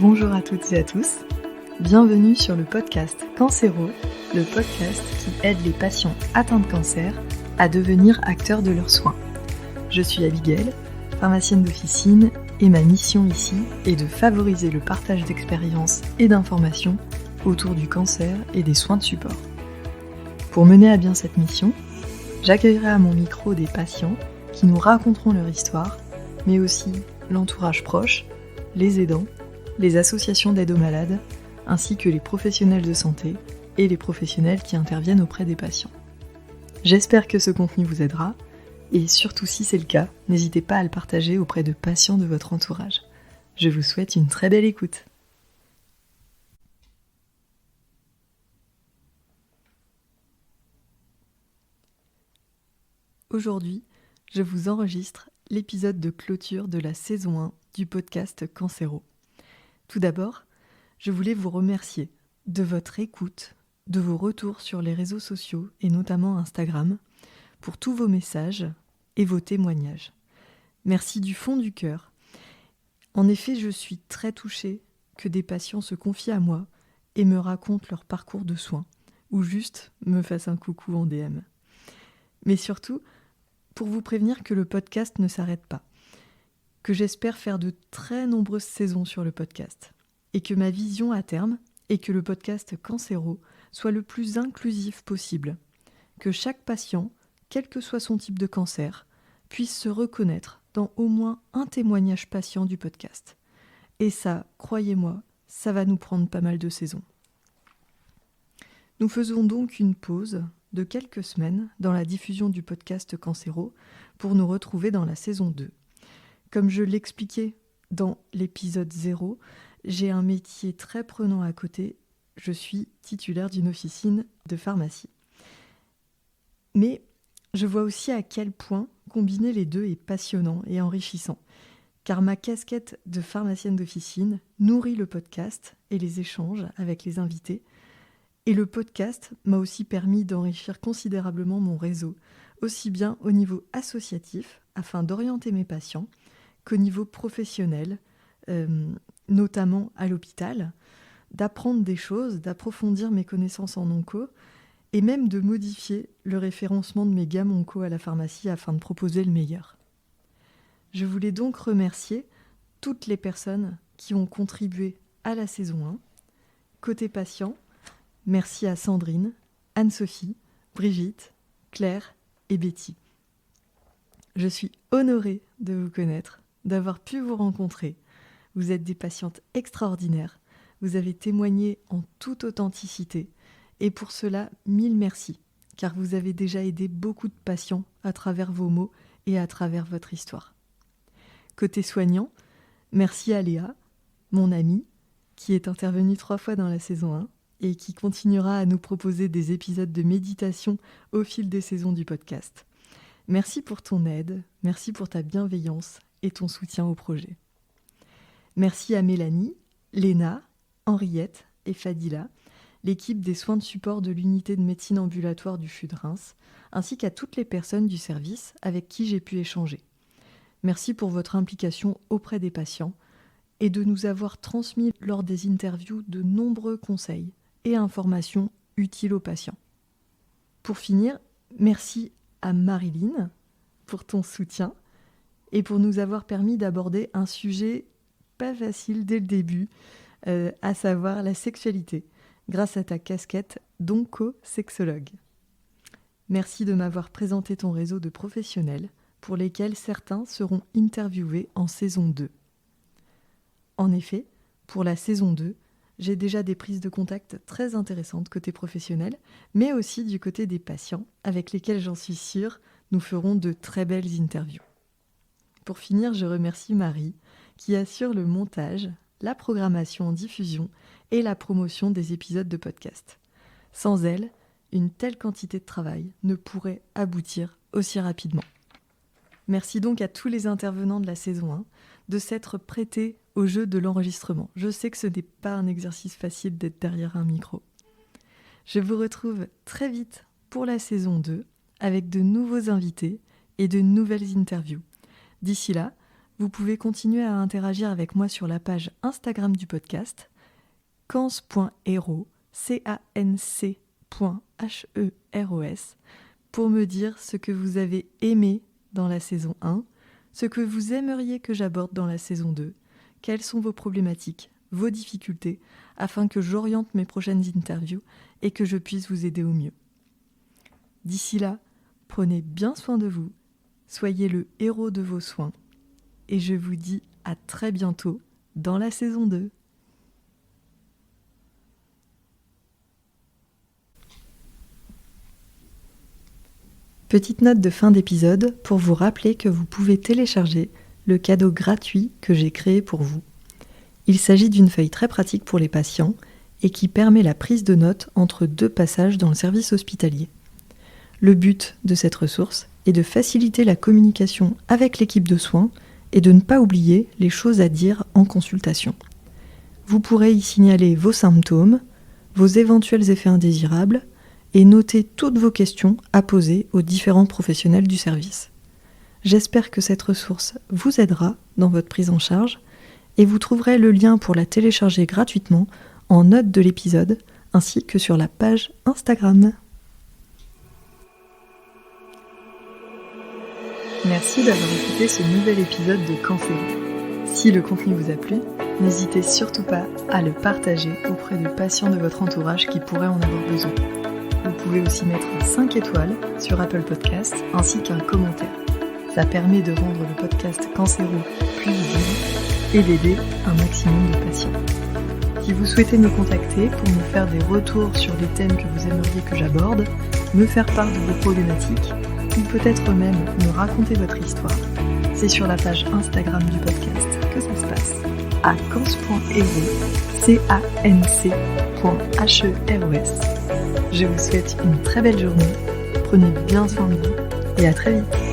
Bonjour à toutes et à tous, bienvenue sur le podcast Cancéro, le podcast qui aide les patients atteints de cancer à devenir acteurs de leurs soins. Je suis Abigail, pharmacienne d'officine, et ma mission ici est de favoriser le partage d'expériences et d'informations autour du cancer et des soins de support. Pour mener à bien cette mission, j'accueillerai à mon micro des patients qui nous raconteront leur histoire, mais aussi l'entourage proche, les aidants, les associations d'aide aux malades, ainsi que les professionnels de santé et les professionnels qui interviennent auprès des patients. J'espère que ce contenu vous aidera, et surtout si c'est le cas, n'hésitez pas à le partager auprès de patients de votre entourage. Je vous souhaite une très belle écoute. Aujourd'hui, je vous enregistre l'épisode de clôture de la saison 1 du podcast Cancéro. Tout d'abord, je voulais vous remercier de votre écoute, de vos retours sur les réseaux sociaux et notamment Instagram, pour tous vos messages et vos témoignages. Merci du fond du cœur. En effet, je suis très touchée que des patients se confient à moi et me racontent leur parcours de soins, ou juste me fassent un coucou en DM. Mais surtout, pour vous prévenir que le podcast ne s'arrête pas, que j'espère faire de très nombreuses saisons sur le podcast, et que ma vision à terme est que le podcast Cancéro soit le plus inclusif possible, que chaque patient, quel que soit son type de cancer, puisse se reconnaître dans au moins un témoignage patient du podcast. Et ça, croyez-moi, ça va nous prendre pas mal de saisons. Nous faisons donc une pause de quelques semaines dans la diffusion du podcast Cancéro pour nous retrouver dans la saison 2. Comme je l'expliquais dans l'épisode 0, j'ai un métier très prenant à côté. Je suis titulaire d'une officine de pharmacie. Mais je vois aussi à quel point combiner les deux est passionnant et enrichissant, car ma casquette de pharmacienne d'officine nourrit le podcast et les échanges avec les invités. Et le podcast m'a aussi permis d'enrichir considérablement mon réseau, aussi bien au niveau associatif, afin d'orienter mes patients, qu'au niveau professionnel, notamment à l'hôpital, d'apprendre des choses, d'approfondir mes connaissances en onco, et même de modifier le référencement de mes gammes onco à la pharmacie afin de proposer le meilleur. Je voulais donc remercier toutes les personnes qui ont contribué à la saison 1. Côté patient, merci à Sandrine, Anne-Sophie, Brigitte, Claire et Betty. Je suis honorée de vous connaître, d'avoir pu vous rencontrer. Vous êtes des patientes extraordinaires. Vous avez témoigné en toute authenticité. Et pour cela, 1000 merci, car vous avez déjà aidé beaucoup de patients à travers vos mots et à travers votre histoire. Côté soignant, merci à Léa, mon amie, qui est intervenue 3 fois dans la saison 1 et qui continuera à nous proposer des épisodes de méditation au fil des saisons du podcast. Merci pour ton aide, merci pour ta bienveillance et ton soutien au projet. Merci à Mélanie, Léna, Henriette et Fadila, l'équipe des soins de support de l'unité de médecine ambulatoire du CHU de Reims, ainsi qu'à toutes les personnes du service avec qui j'ai pu échanger. Merci pour votre implication auprès des patients et de nous avoir transmis lors des interviews de nombreux conseils et informations utiles aux patients. Pour finir, merci à Marilyn pour ton soutien et pour nous avoir permis d'aborder un sujet pas facile dès le début, à savoir la sexualité, grâce à ta casquette d'onco-sexologue. Merci de m'avoir présenté ton réseau de professionnels, pour lesquels certains seront interviewés en saison 2. En effet, pour la saison 2, j'ai déjà des prises de contact très intéressantes côté professionnel, mais aussi du côté des patients, avec lesquels j'en suis sûre, nous ferons de très belles interviews. Pour finir, je remercie Marie, qui assure le montage, la programmation en diffusion et la promotion des épisodes de podcast. Sans elle, une telle quantité de travail ne pourrait aboutir aussi rapidement. Merci donc à tous les intervenants de la saison 1 de s'être prêtés au jeu de l'enregistrement. Je sais que ce n'est pas un exercice facile d'être derrière un micro. Je vous retrouve très vite pour la saison 2 avec de nouveaux invités et de nouvelles interviews. D'ici là, Vous pouvez continuer à interagir avec moi sur la page Instagram du podcast, cance.hero, canc.heros, pour me dire ce que vous avez aimé dans la saison 1, ce que vous aimeriez que j'aborde dans la saison 2, quelles sont vos problématiques, vos difficultés, afin que j'oriente mes prochaines interviews et que je puisse vous aider au mieux. D'ici là, prenez bien soin de vous, soyez le héros de vos soins, et je vous dis à très bientôt dans la saison 2. Petite note de fin d'épisode pour vous rappeler que vous pouvez télécharger le cadeau gratuit que j'ai créé pour vous. Il s'agit d'une feuille très pratique pour les patients et qui permet la prise de notes entre 2 passages dans le service hospitalier. Le but de cette ressource est de faciliter la communication avec l'équipe de soins et de ne pas oublier les choses à dire en consultation. Vous pourrez y signaler vos symptômes, vos éventuels effets indésirables et noter toutes vos questions à poser aux différents professionnels du service. J'espère que cette ressource vous aidera dans votre prise en charge et vous trouverez le lien pour la télécharger gratuitement en note de l'épisode ainsi que sur la page Instagram. Merci d'avoir écouté ce nouvel épisode de Cancéro. Si le contenu vous a plu, n'hésitez surtout pas à le partager auprès de patients de votre entourage qui pourraient en avoir besoin. Vous pouvez aussi mettre 5 étoiles sur Apple Podcasts ainsi qu'un commentaire. Ça permet de rendre le podcast Cancéro plus visible et d'aider un maximum de patients. Si vous souhaitez me contacter pour me faire des retours sur les thèmes que vous aimeriez que j'aborde, me faire part de vos problématiques, ou peut-être même me raconter votre histoire, c'est sur la page Instagram du podcast que ça se passe, à cance.hero, canc.heros. Je vous souhaite une très belle journée, prenez bien soin de vous et à très vite.